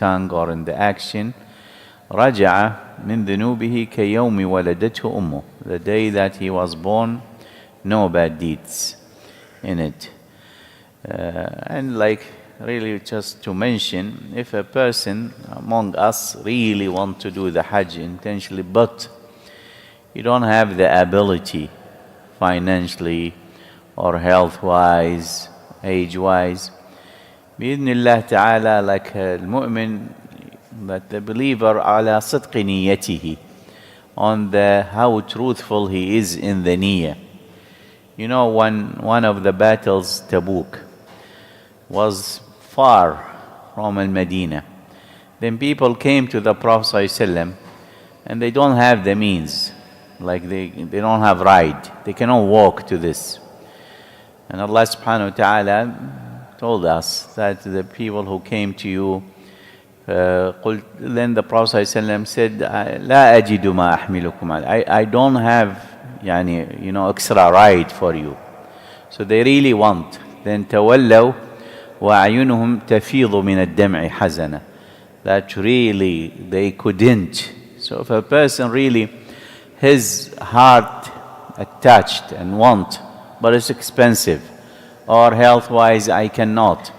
tongue or in the action, رَجَعَ مِنْ ذُنُوبِهِ كَيَوْمِ وَلَدَتْهُ أُمُّهُ. The day that he was born, no bad deeds in it. And like really just to mention, if a person among us really want to do the Hajj intentionally, but you don't have the ability financially or health-wise, age-wise, بإذن ta'ala, like al-mu'min, that the believer على صدق نيته, on the how truthful he is in the niyyah. You know, one of the battles, Tabuk, was far from Al-Medina. Then people came to the Prophet ﷺ, and they don't have the means, like they don't have ride, they cannot walk to this. And Allah subhanahu wa ta'ala told us that the people who came to you, then the Prophet ﷺ said, لا أجد ما أحملكم عليه. I don't have extra ride for you. So they really want. Then تولوا وأعينهم تفيض من الدمع حزنا. That really they couldn't. So if a person really, his heart attached and want, but it's expensive, or health-wise I cannot,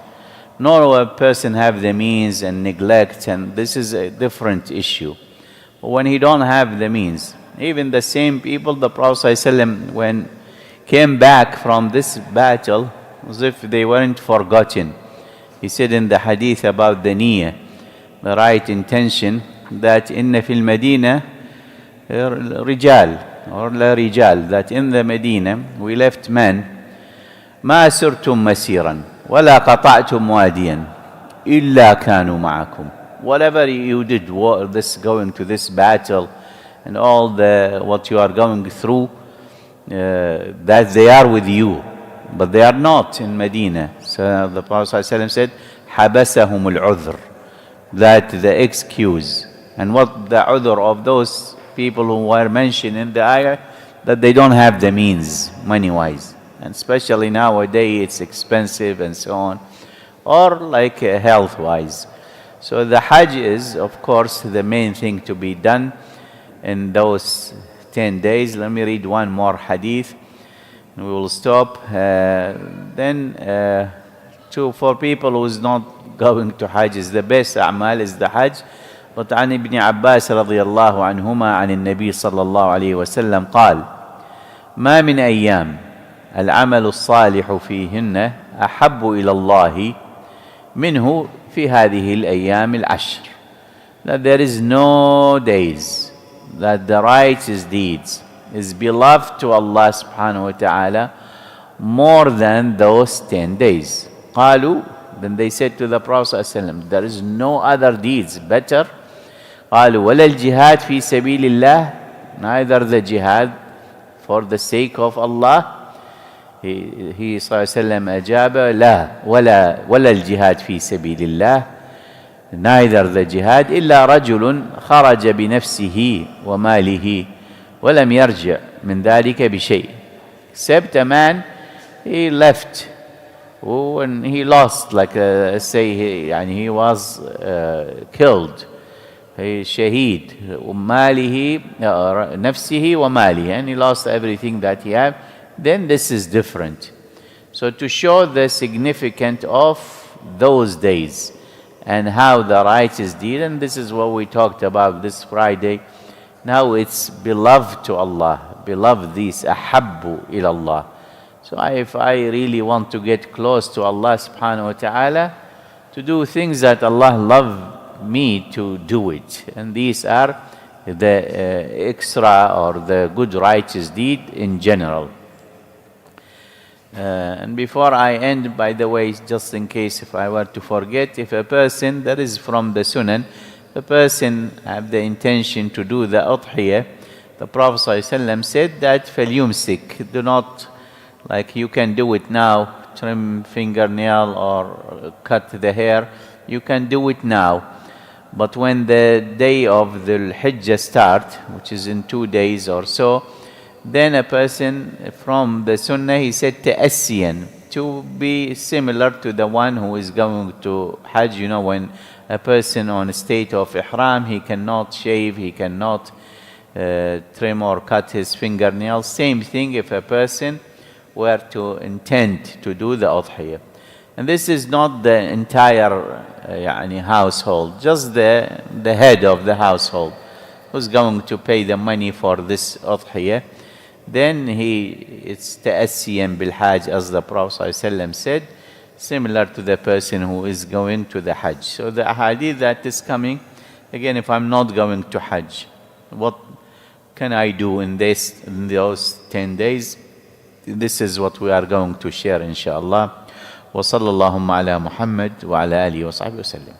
nor a person have the means and neglect, and this is a different issue. But when he don't have the means, even the same people, the Prophet ﷺ, when came back from this battle, as if they weren't forgotten. He said in the hadith about the niyyah, the right intention, that inna fil Medina rijal, or la rijal, that in the Medina we left men, ما سرتم مسيرا ولا قطعتم واديا إلا كانوا معكم. Whatever you did, this going to this battle and all what you are going through, that they are with you, but they are not in Medina. So the Prophet ﷺ said, حَبَسَهُمُ الْعُذْرِ, that the excuse. And what the udhr of those people who were mentioned in the ayah, that they don't have the means, money-wise. And especially nowadays, it's expensive and so on. Or like health-wise. So the Hajj is, of course, the main thing to be done in those 10 days. Let me read one more hadith. We will stop. For people who is not going to Hajj, is the best a'mal is the Hajj. But عن ابن عباس رضي الله عنهما عن النبي صلى الله عليه وسلم قال: ما من أيام العمل الصالح فيهن أحب إلى الله منه في هذه الأيام العشر. That there is no days that the righteous deeds is beloved to Allah subhanahu wa ta'ala more than those 10 days. قالوا, then they said to the Prophet ﷺ, there is no other deeds better. قالوا ولا الجهاد في سبيل الله, neither the jihad for the sake of Allah. He صلى الله عليه وسلم أجاب لا ولا الجهاد في سبيل الله, neither the jihad إلا رجل خرج بنفسه وماله ولم يرجع من ذلك بشيء. Except a man, he left when he lost, like he was killed, شهيد, وماله نفسه وماله, and he lost everything that he had. Then this is different. So to show the significance of those days and how the righteous did, and this is what we talked about this Friday. Now it's beloved to Allah, beloved these, ahabbu ilallah. So if I really want to get close to Allah subhanahu wa ta'ala, to do things that Allah love me to do it. And these are the extra or the good righteous deed in general. And before I end, by the way, just in case if I were to forget, if a person, that is from the Sunan, the person have the intention to do the Udhiyah, the Prophet ﷺ said that فَلْيُمْسِكْ, do not, like you can do it now, trim fingernail or cut the hair, you can do it now. But when the day of the Hijjah start, which is in 2 days or so, then a person from the Sunnah, he said ta'assiyan, to be similar to the one who is going to Hajj, when a person on a state of ihram, he cannot shave, he cannot trim or cut his fingernails. Same thing if a person were to intend to do the udhiyah. And this is not the entire household, just the head of the household who's going to pay the money for this udhiyah. Then it's ta'assiyan bil hajj, as the Prophet ﷺ said, similar to the person who is going to the hajj. So the hadith that is coming, again, if I'm not going to hajj, what can I do in those 10 days? This is what we are going to share, inshallah. وصلى اللهم على محمد وعلى آله وصحبه وسلم.